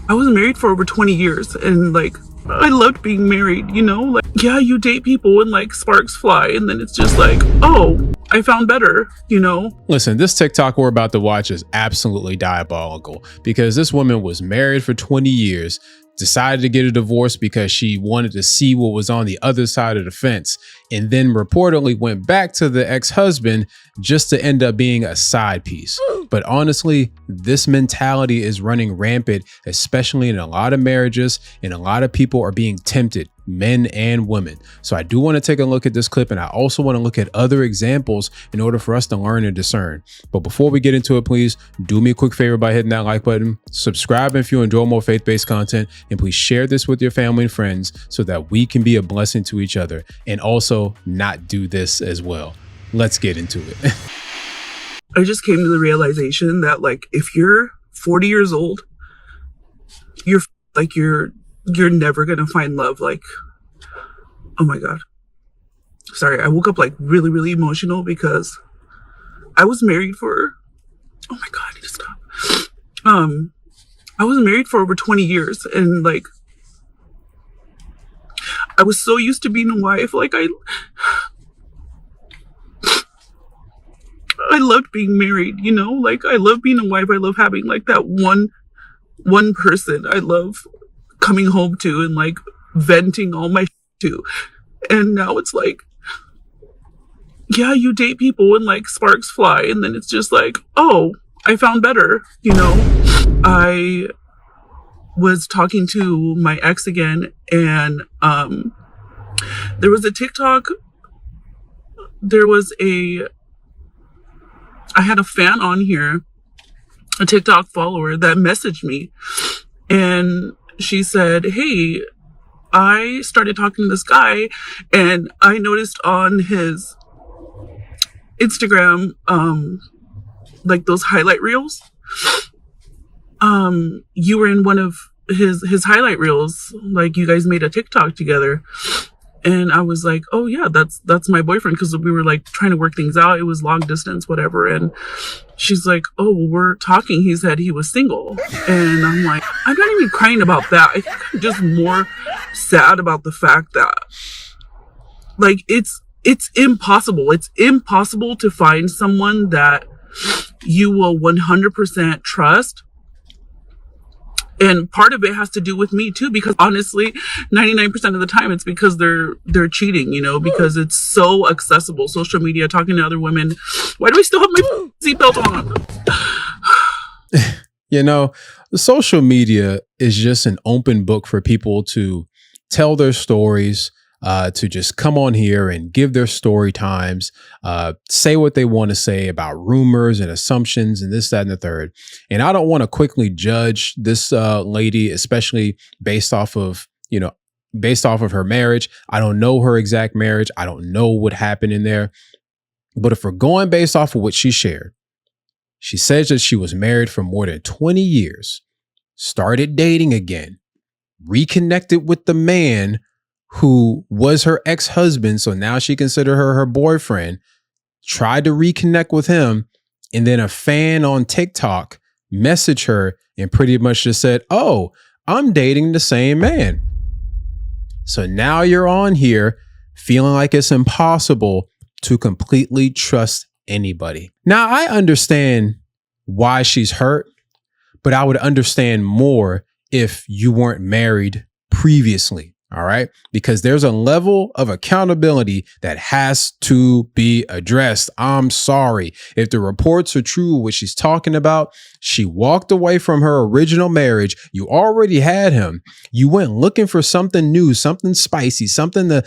I was married for over 20 years and like I loved being married, you know? Like, yeah, you date people and like sparks fly and then it's just like, oh, I found better, you know? Listen, this TikTok we're about to watch is absolutely diabolical because this woman was married for 20 years, decided to get a divorce because she wanted to see what was on the other side of the fence, and then reportedly went back to the ex-husband just to end up being a side piece. But honestly, this mentality is running rampant, especially in a lot of marriages, and a lot of people are being tempted, men and women. So I do want to take a look at this clip, and I also want to look at other examples in order for us to learn and discern. But before we get into it, please do me a quick favor by hitting that like button, subscribe if you enjoy more faith-based content, and please share this with your family and friends so that we can be a blessing to each other and also not do this as well. Let's get into it. I just came to the realization that like if you're 40 years old, you're never gonna find love. Like, oh my God. Sorry, I woke up like really, really emotional because I was married for, oh my God, I need to stop. I was married for over 20 years and like I was so used to being a wife. Like I loved being married, you know? Like I love being a wife. I love having like that one person I love coming home to and like venting all my to. And now it's like, yeah, you date people and like sparks fly and then it's just like, oh, I found better, you know? I was talking to my ex again and there was a TikTok, I had a fan on here, a TikTok follower that messaged me and she said, hey, I started talking to this guy and I noticed on his Instagram, like those highlight reels, you were in one of his highlight reels, like you guys made a TikTok together. And I was like, oh yeah, that's my boyfriend. Cause we were like trying to work things out. It was long distance, whatever. And she's like, oh, well, we're talking. He said he was single. And I'm like, I'm not even crying about that. I think I'm just more sad about the fact that like, it's impossible. It's impossible to find someone that you will 100% trust. And part of it has to do with me too, because honestly, 99% of the time it's because they're cheating, you know, because it's so accessible. Social media, talking to other women. Why do I still have my seatbelt on? You know, social media is just an open book for people to tell their stories, to just come on here and give their story times, say what they want to say about rumors and assumptions and this, that, and the third. And I don't want to quickly judge this lady, especially based off of her marriage. I don't know her exact marriage. I don't know what happened in there. But if we're going based off of what she shared, she says that she was married for more than 20 years, started dating again, reconnected with the man who was her ex-husband. So now she considered her boyfriend, tried to reconnect with him. And then a fan on TikTok messaged her and pretty much just said, oh, I'm dating the same man. So now you're on here feeling like it's impossible to completely trust anybody. Now I understand why she's hurt, but I would understand more if you weren't married previously. All right. Because there's a level of accountability that has to be addressed. I'm sorry. If the reports are true, what she's talking about, she walked away from her original marriage. You already had him. You went looking for something new, something spicy, something to,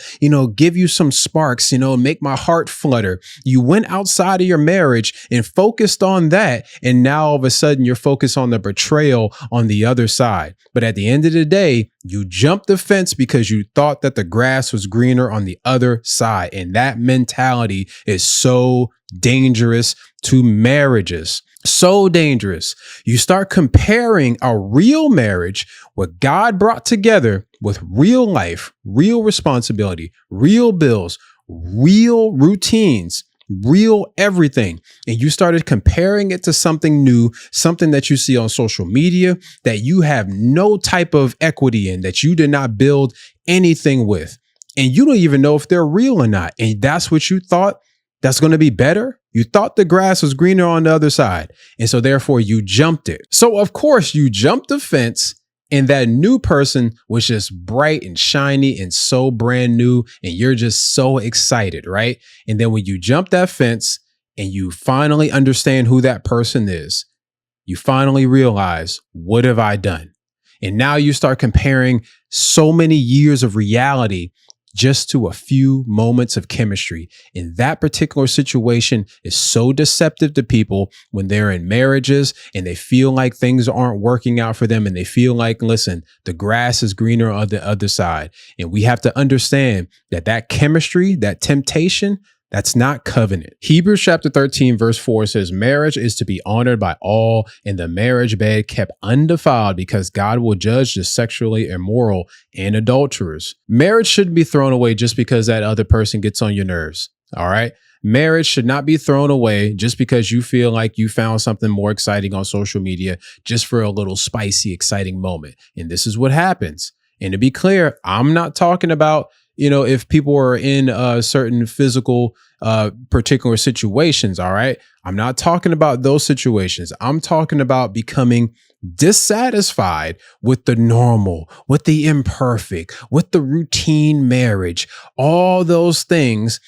give you some sparks, make my heart flutter. You went outside of your marriage and focused on that. And now all of a sudden you're focused on the betrayal on the other side. But at the end of the day, you jumped the fence because you thought that the grass was greener on the other side. And that mentality is so dangerous to marriages. So dangerous. You start comparing a real marriage, what God brought together, with real life, real responsibility, real bills, real routines, real everything, and you started comparing it to something new, something that you see on social media that you have no type of equity in, that you did not build anything with, and you don't even know if they're real or not, and that's what you thought that's going to be better? You thought the grass was greener on the other side, and so therefore you jumped it. So of course you jumped the fence, and that new person was just bright and shiny and so brand new, and you're just so excited, right? And then when you jump that fence and you finally understand who that person is, you finally realize, what have I done? And now you start comparing so many years of reality just to a few moments of chemistry. And that particular situation is so deceptive to people when they're in marriages and they feel like things aren't working out for them, and they feel like, listen, the grass is greener on the other side. And we have to understand that that chemistry, that temptation, that's not covenant. Hebrews chapter 13, verse 4 says, marriage is to be honored by all, and the marriage bed kept undefiled, because God will judge the sexually immoral and adulterers. Marriage shouldn't be thrown away just because that other person gets on your nerves. All right. Marriage should not be thrown away just because you feel like you found something more exciting on social media just for a little spicy, exciting moment. And this is what happens. And to be clear, I'm not talking about, if people are in certain physical, particular situations. All right. I'm not talking about those situations. I'm talking about becoming dissatisfied with the normal, with the imperfect, with the routine marriage, all those things.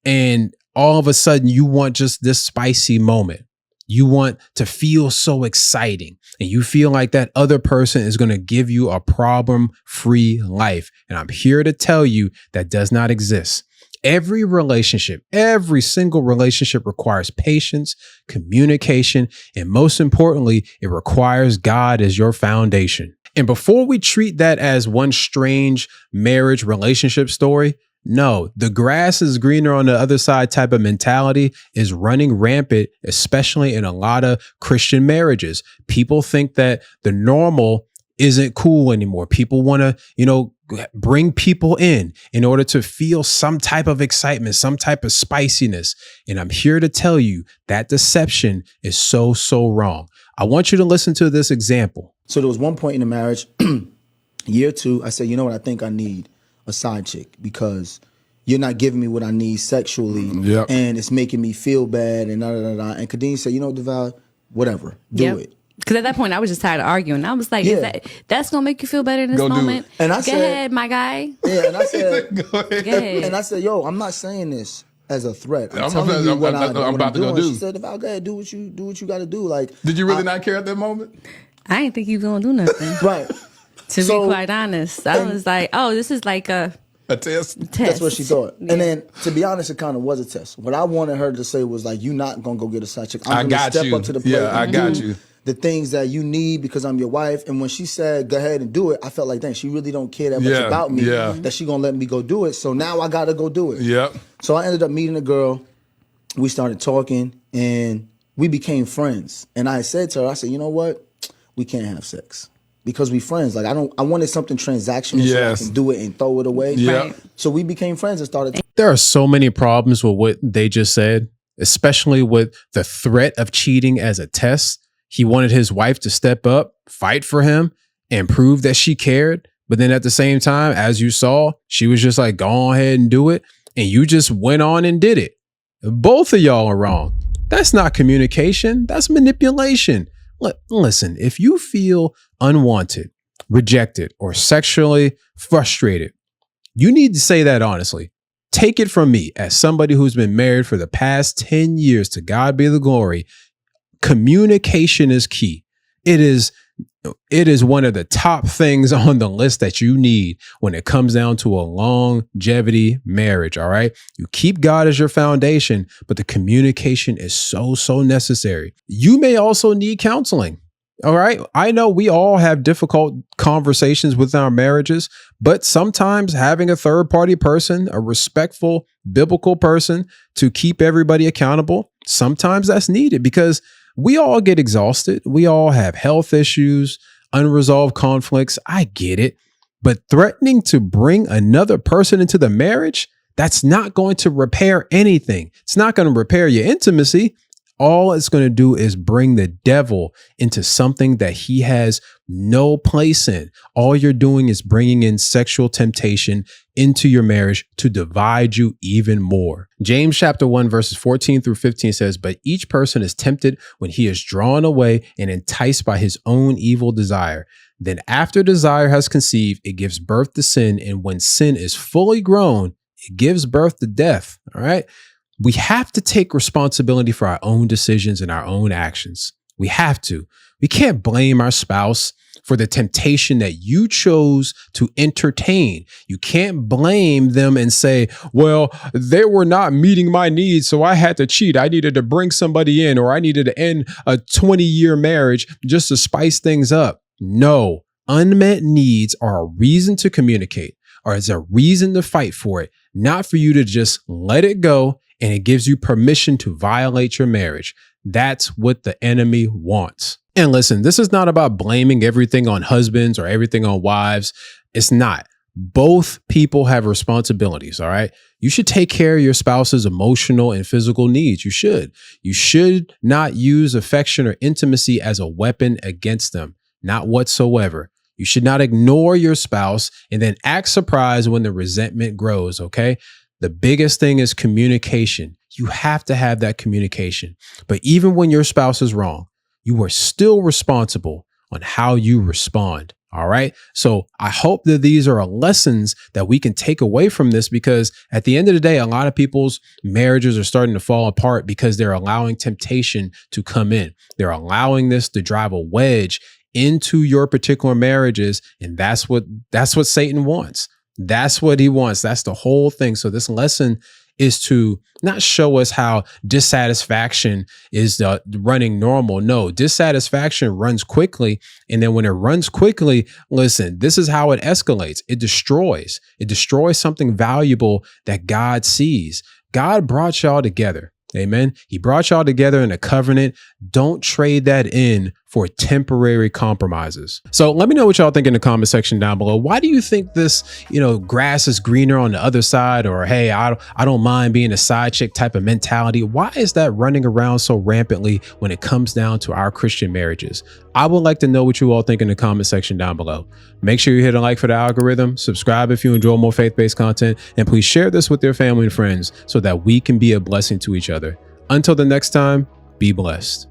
And all of a sudden you want just this spicy moment. You want to feel so exciting, and you feel like that other person is going to give you a problem-free life. And I'm here to tell you that does not exist. Every relationship, every single relationship requires patience, communication, and most importantly, it requires God as your foundation. And before we treat that as one strange marriage relationship story, no, the grass is greener on the other side type of mentality is running rampant, especially in a lot of Christian marriages. People think that the normal isn't cool anymore. People want to, bring people in order to feel some type of excitement, some type of spiciness. And I'm here to tell you that deception is so wrong. I want you to listen to this example. So there was one point in the marriage, year 2, I said, you know what, I think I need a side chick because you're not giving me what I need sexually, and it's making me feel bad, and And Kadeen said, Deval, whatever, do it. Because at that point, I was just tired of arguing. I was like, that's going to make you feel better in this moment? And I Go said, ahead, my guy. Yeah, and I said, Go ahead. And I said, yo, I'm not saying this as a threat. I'm telling you what I'm about to go do. She said, Deval, go ahead, do what you got to do. Like, did you really not care at that moment? I didn't think he was going to do nothing. Right. To be quite honest, I was like, oh, this is like a test. That's what she thought. Yeah. And then, to be honest, it kind of was a test. What I wanted her to say was like, you're not going to go get a side chick. I'm going to step up to the plate. Yeah, I got you. The things that you need because I'm your wife. And when she said, go ahead and do it, I felt like, dang, she really don't care that much about me that she going to let me go do it. So now I got to go do it. Yep. So I ended up meeting a girl. We started talking and we became friends. And I said to her, I said, you know what? We can't have sex. Because we friends. Like I wanted something transactional so I can do it and throw it away. Yeah. Right. So we became friends and started. There are so many problems with what they just said, especially with the threat of cheating as a test. He wanted his wife to step up, fight for him, and prove that she cared. But then at the same time, as you saw, she was just like, go ahead and do it. And you just went on and did it. Both of y'all are wrong. That's not communication. That's manipulation. Listen, if you feel unwanted, rejected, or sexually frustrated, you need to say that honestly. Take it from me as somebody who's been married for the past 10 years, to God be the glory. Communication is key. It is one of the top things on the list that you need when it comes down to a longevity marriage. All right. You keep God as your foundation, but the communication is so necessary. You may also need counseling. All right. I know we all have difficult conversations with our marriages, but sometimes having a third party person, a respectful biblical person to keep everybody accountable, sometimes that's needed because we all get exhausted. We all have health issues, unresolved conflicts. I get it. But threatening to bring another person into the marriage, That's not going to repair anything. It's not going to repair your intimacy. All it's going to do is bring the devil into something that he has no place in. All you're doing is bringing in sexual temptation into your marriage to divide you even more. James chapter 1, verses 14 through 15 says, "But each person is tempted when he is drawn away and enticed by his own evil desire. Then after desire has conceived, it gives birth to sin. And when sin is fully grown, it gives birth to death." All right. We have to take responsibility for our own decisions and our own actions. We have to. We can't blame our spouse for the temptation that you chose to entertain. You can't blame them and say, well, they were not meeting my needs, so I had to cheat. I needed to bring somebody in, or I needed to end a 20-year marriage just to spice things up. No, unmet needs are a reason to communicate, or as a reason to fight for it, not for you to just let it go. And it gives you permission to violate your marriage. That's what the enemy wants. And listen, this is not about blaming everything on husbands or everything on wives. It's not. Both people have responsibilities, all right? You should take care of your spouse's emotional and physical needs. You should. You should not use affection or intimacy as a weapon against them. Not whatsoever. You should not ignore your spouse and then act surprised when the resentment grows, okay? The biggest thing is communication. You have to have that communication. But even when your spouse is wrong, you are still responsible on how you respond. All right. So I hope that these are lessons that we can take away from this, because at the end of the day, a lot of people's marriages are starting to fall apart because they're allowing temptation to come in. They're allowing this to drive a wedge into your particular marriages. And that's what Satan wants. That's what he wants. That's the whole thing. So this lesson is to not show us how dissatisfaction is running normal. No, dissatisfaction runs quickly. And then when it runs quickly, listen, this is how it escalates. It destroys something valuable that God sees. God brought y'all together. Amen. He brought y'all together in a covenant. Don't trade that in for temporary compromises. So let me know what y'all think in the comment section down below. Why do you think this, grass is greener on the other side? Or, hey, I don't mind being a side chick type of mentality. Why is that running around so rampantly when it comes down to our Christian marriages? I would like to know what you all think in the comment section down below. Make sure you hit a like for the algorithm, subscribe if you enjoy more faith-based content, and please share this with your family and friends so that we can be a blessing to each other. Until the next time, be blessed.